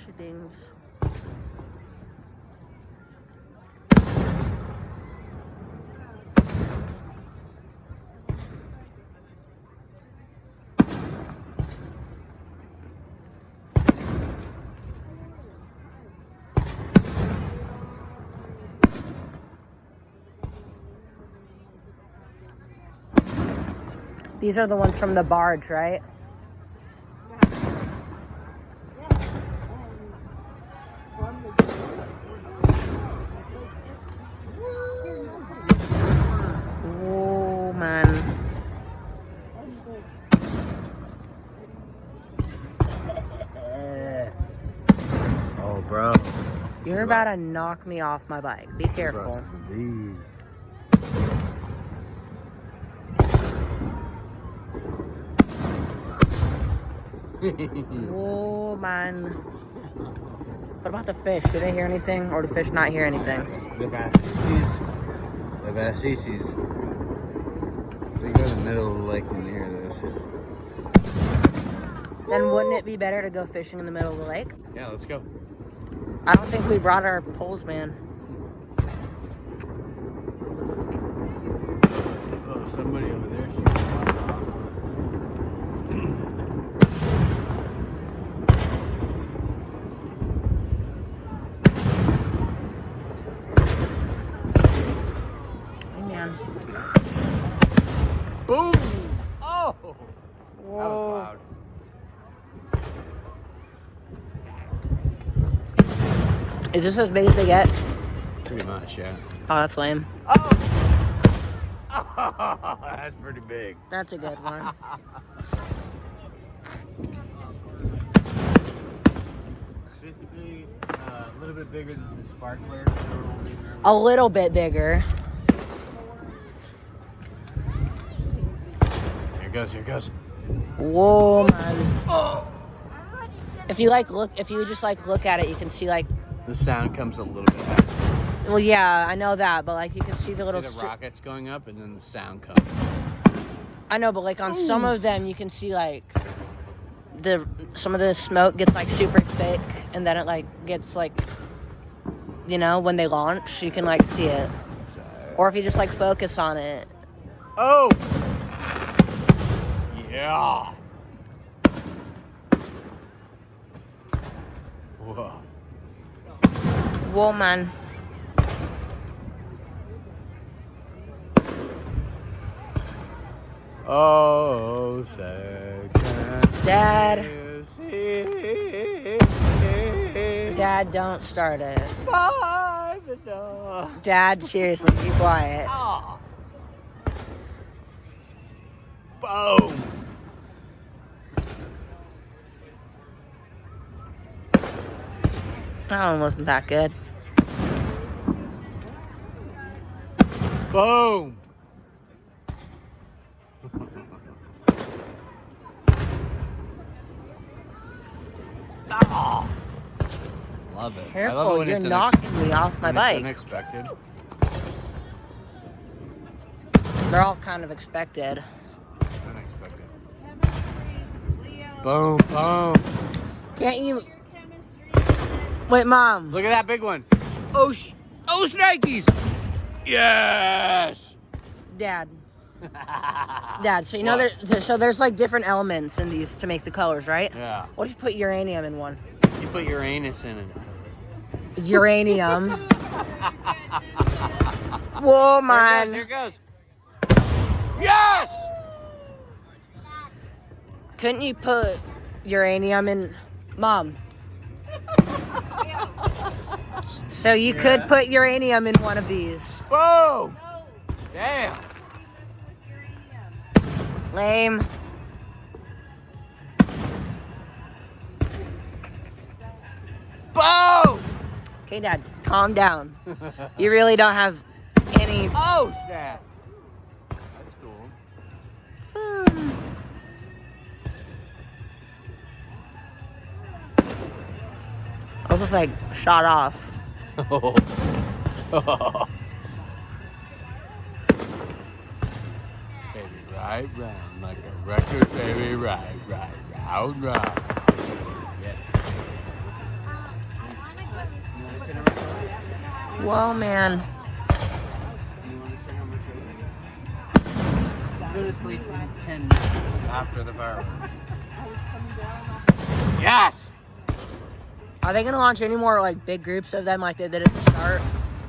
fishy things. These are the ones from the barge, right? Oh, man. Oh, bro. You're about to knock me off my bike. Be careful. Oh, man. What about the fish? Do they hear anything? Or do fish not hear anything? The bassies. They go in the middle of the lake when they hear this. Then wouldn't it be better to go fishing in the middle of the lake? Yeah, let's go. I don't think we brought our poles, man. Oh, somebody over there. Hey, man. Boom! Oh! Whoa. That was loud. Is this as big as they get? Pretty much, yeah. Oh, that's lame. Oh! Oh, that's pretty big. That's a good one. Basically, a little bit bigger than the sparkler. A little bit bigger. Here it goes, here it goes. Whoa, man. Oh! If you just look at it, you can see like. The sound comes a little bit after. Well, yeah, I know that, but like you can see the little. See the rockets going up, and then the sound comes. I know, but like on some of them, you can see like some of the smoke gets like super thick, and then it like gets like, you know, when they launch, you can like see it. Or if you just like focus on it. Oh! Yeah! Whoa. Whoa, man. Oh, second. Dad. Dad, don't start it. By the door. Dad, seriously, be quiet. Oh. Boom. That one wasn't that good. Boom. Oh. Love it. I love it Careful, when you're it's knocking me off my when bike. It's unexpected. They're all kind of expected. Unexpected. Boom, boom. Can't you? Wait, Mom. Look at that big one. Oh, snakies. Yes. Dad. Dad, so you know there's like different elements in these to make the colors, right? Yeah. What if you put uranium in one? You put Uranus in it. Uranium. Whoa, man. Here it goes. Yes! Couldn't you put uranium in, Mom? So you could put uranium in one of these. Boom! Damn. Lame. Boom! Okay, Dad, calm down. You really don't have any. Oh, snap. That's cool. I was just like shot off. Oh. Baby, right round like a record, baby, right, round. Yes. slow, man. Go to sleep in 10 minutes after the fireworks. Yes! Are they gonna launch any more like big groups of them like they did at the start?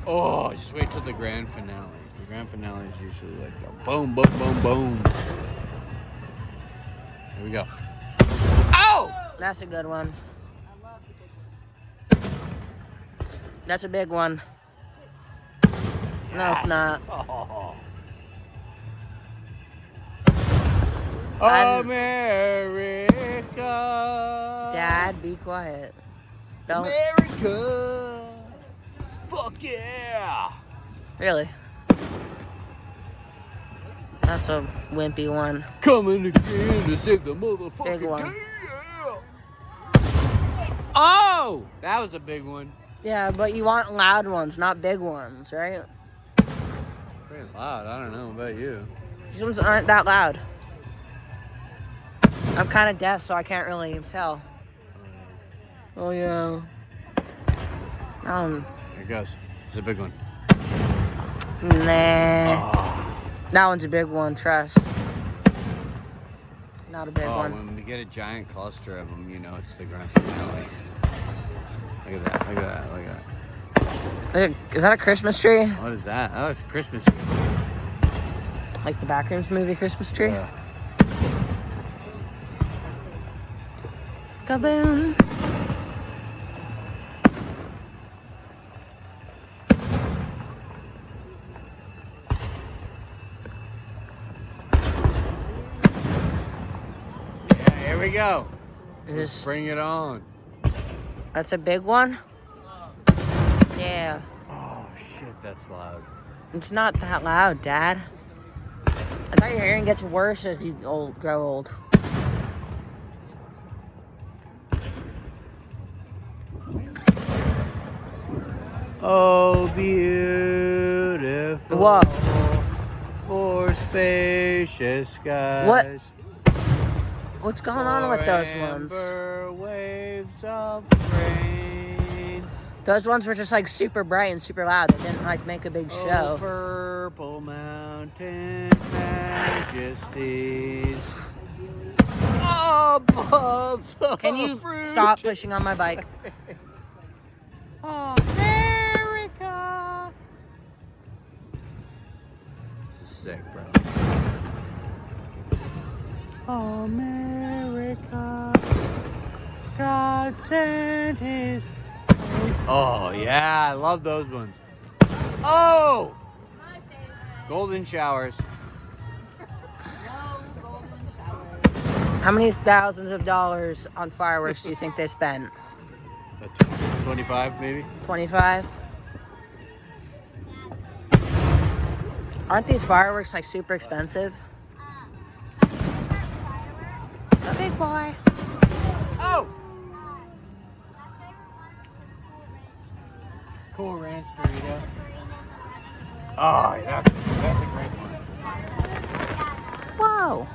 Oh, just wait till the grand finale. The grand finale is usually like a boom, boom, boom, boom. Here we go. Oh! That's a good one. That's a big one. No, it's not. Oh. I'm- America. Dad, be quiet. Don't. America. Fuck yeah. Really? That's a wimpy one. Coming again to save the motherfucking Big one. day. Oh, that was a big one. Yeah, but you want loud ones, not big ones, right? Pretty loud. I don't know about you. These ones aren't that loud. I'm kind of deaf, so I can't really tell. Oh, yeah. Here it goes. It's a big one. Nah. Oh. That one's a big one, trust. Not a big one. When we get a giant cluster of them, you know it's the grand finale. Look at that, look at that, look at that. Is that a Christmas tree? What is that? Oh, it's a Christmas. Like the Backrooms movie Christmas tree? Yeah. Kaboom. Yeah, here we go. Is Bring it on. that's a big one? Yeah. Oh, shit, that's loud. It's not that loud, Dad. I thought your hearing gets worse as you grow old. Oh, beautiful. Whoa. For spacious skies. What? What's going on with those ones? Amber waves of rain. Those ones were just like super bright and super loud. They didn't like make a big Oh, show. purple mountain majesties. Above the Can you fruit. stop pushing on my bike? America. This is sick, bro. America. God sent his. Oh, yeah, I love those ones. Oh! Golden showers. How many thousands of dollars on fireworks do you think they spent? 25, maybe? 25? Aren't these fireworks like super expensive? A big boy. Oh! Cool Ranch Dorito. Oh, that's a great one. Whoa.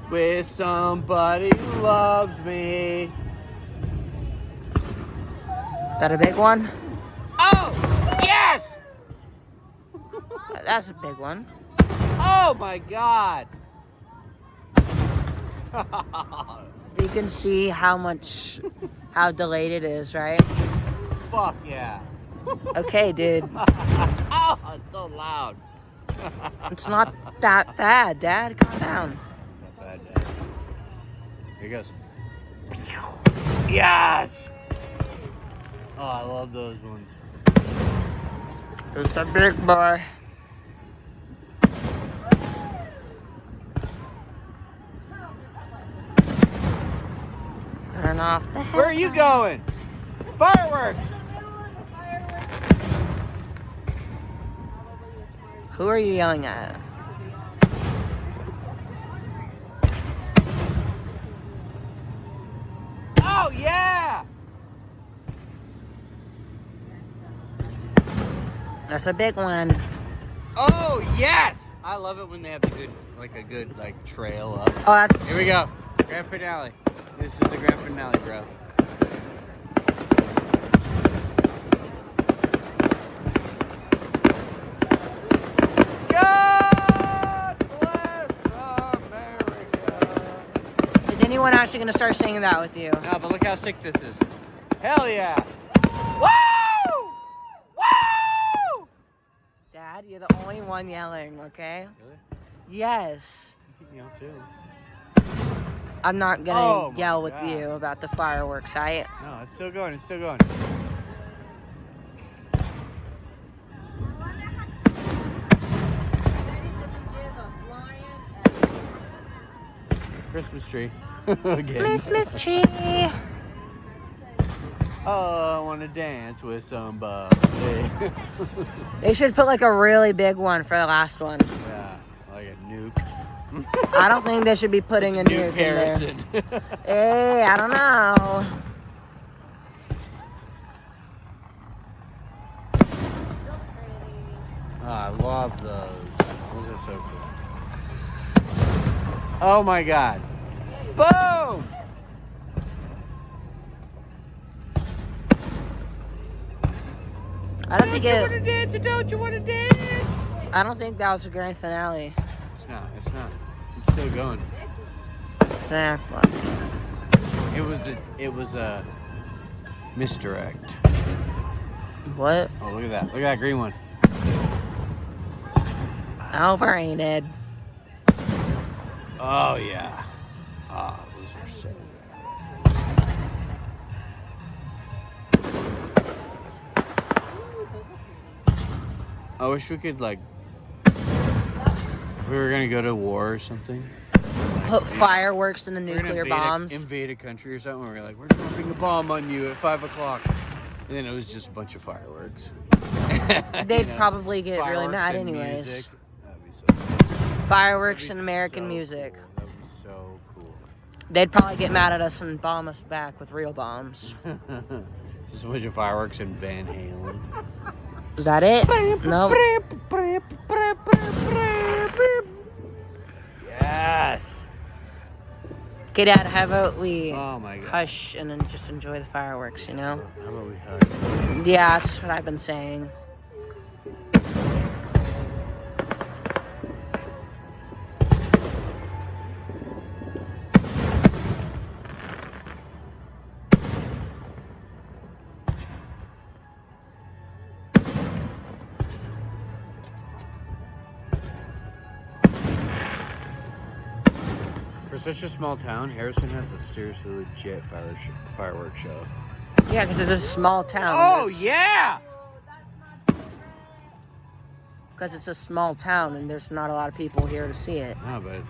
With somebody who loves me. Is that a big one? Oh! Yes! That's a big one. Oh my god! You can see how delayed it is, right? Fuck yeah. Okay, dude. Oh, it's so loud. It's not that bad, Dad. Calm down. Not bad, Dad. Here he goes. Yes! Oh, I love those ones. It's a big boy. Turn off the head. Where are you going? Fireworks! Who are you yelling at? Oh, yeah! That's a big one. Oh, yes! I love it when they have a good trail up. Oh, that's... Here we go. Grand finale. This is the grand finale, bro. one actually gonna start singing that with you. No, but look how sick this is. Hell yeah! Woo! Woo! Dad, you're the only one yelling, okay? Really? Yes. You know, too. I'm not gonna Oh my yell with God. you about the fireworks site. No, it's still going. It's still going. Christmas tree. Again. Christmas tree. Oh, I want to dance with somebody. They should put like a really big one for the last one. Yeah, like a nuke. I don't think they should be putting a nuke in there. Harrison. Hey, I don't know. Oh, I love those. Those are so cool. Oh my God. Boom! I don't think you it. want to dance or don't you want to dance? I don't think that was the grand finale. It's not. It's not. It's still going. Exactly. It was a misdirect. What? Oh, look at that. Look at that green one. Overrated. Oh yeah. Oh, those are so good. I wish we could like, if we were gonna go to war or something. Put fireworks in the We're gonna nuclear bombs. invade a country or something. We're like, we're dropping a bomb on you at 5 o'clock, and then it was just a bunch of fireworks. They'd probably get really Fireworks mad and anyways. music. That'd be so Fireworks That'd and be American so music. Cool. That'd be so cool. They'd probably get mad at us and bomb us back with real bombs. Just a bunch of fireworks and Van Halen. Is that it? No. Yes. Okay, Dad, how about we Oh my God. hush and then just enjoy the fireworks, you know? How about we hug? Yeah, that's what I've been saying. For such a small town, Harrison has a seriously legit fireworks show. Yeah, because it's a small town. Oh yeah! Because it's a small town and there's not a lot of people here to see it. No, but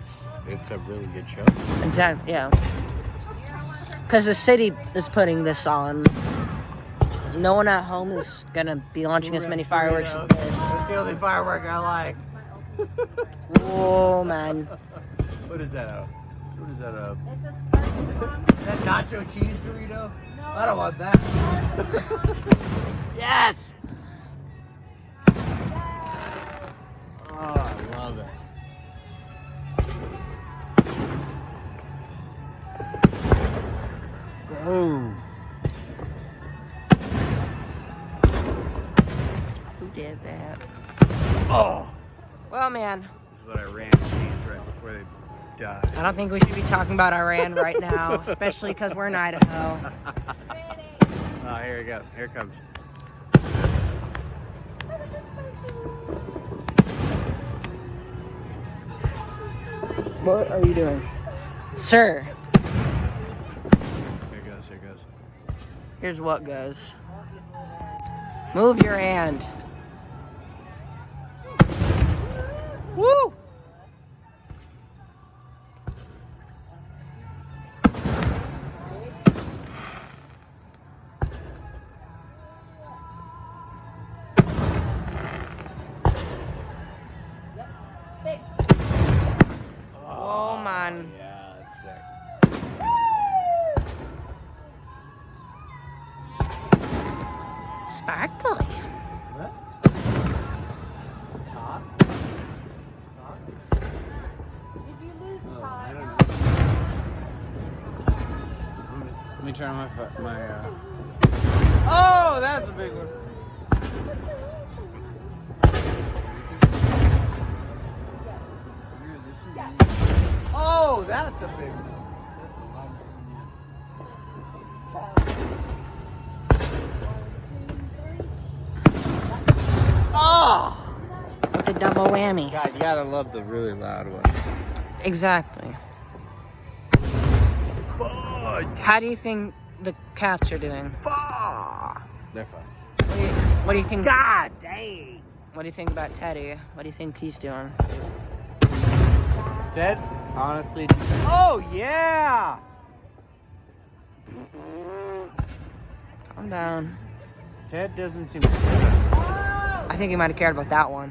it's a really good show. Exactly, yeah. Because the city is putting this on. No one at home is going to be launching as many fireworks as this. That's the only firework I like. Whoa, man. What is that up? What is that up? It's a sparkling bomb. That nacho cheese Dorito? No. I don't want that. Yes! Oh, I love it. Boom. Who did that? Oh. Well, man, This is what I ran cheese right before they died. I don't think we should be talking about Iran right now, especially because we're in Idaho. Oh, here we go. Here it comes. What are you doing? Sir, Here it goes. Here it goes. here's what goes. Move your hand. Woo! Oh, man. Yeah, that's sick. Sparkly. What? Top? Did you lose I Todd? don't know. Let me turn on my Oh, that's a big one. Oh, that's a big one. like double whammy. God, you gotta love the really loud ones. Exactly. Fudge! How do you think the cats are doing? They're fine. What do you think? God dang! What do you think about Teddy? What do you think he's doing? Ted, honestly. Oh, yeah! Calm down. Ted doesn't seem to care. I think he might have cared about that one.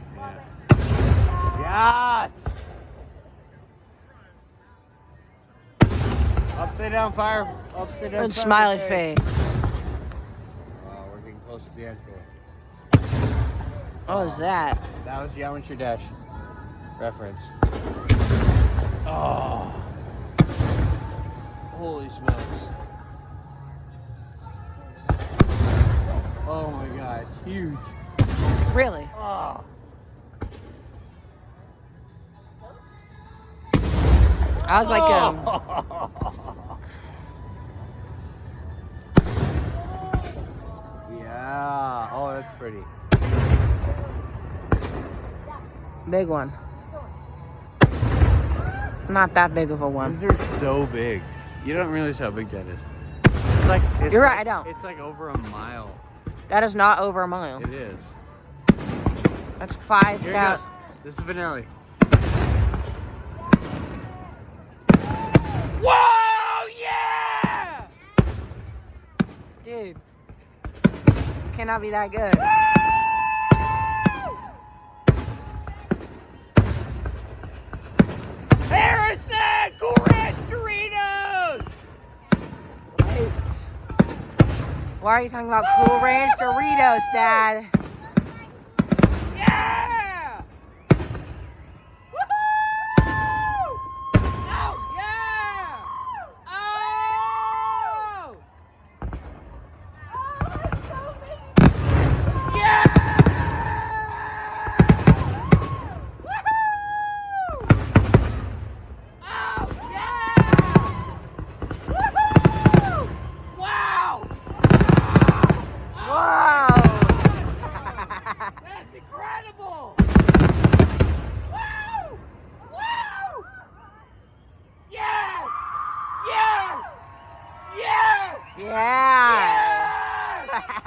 Yes! Upside down fire. Upside down And fire smiley face. Wow, we're getting close to the end here. What was that? That was Geometry Dash reference. Oh. Holy smokes. Oh my god, it's huge. Really? Oh. I was like, Yeah. Oh, that's pretty. big one. Not that big of a one. These are so big. You don't realize how big that is. It's like You're right, I don't. It's like over a mile. That is not over a mile. It is. That's Here it 5,000. goes. This is Vanelli. Whoa! Yeah! Dude. Cannot be that good. Harrison! Cool Ranch Doritos! Why are you talking about Cool Ranch Doritos, Dad? Yeah! Woohoo! Oh, yeah! Oh! Yeah! Woohoo! Oh, yeah! Woohoo! Wow! Whoa! That's incredible! Wow! Wow! Yes! Yes! Yes! Yeah! Yes!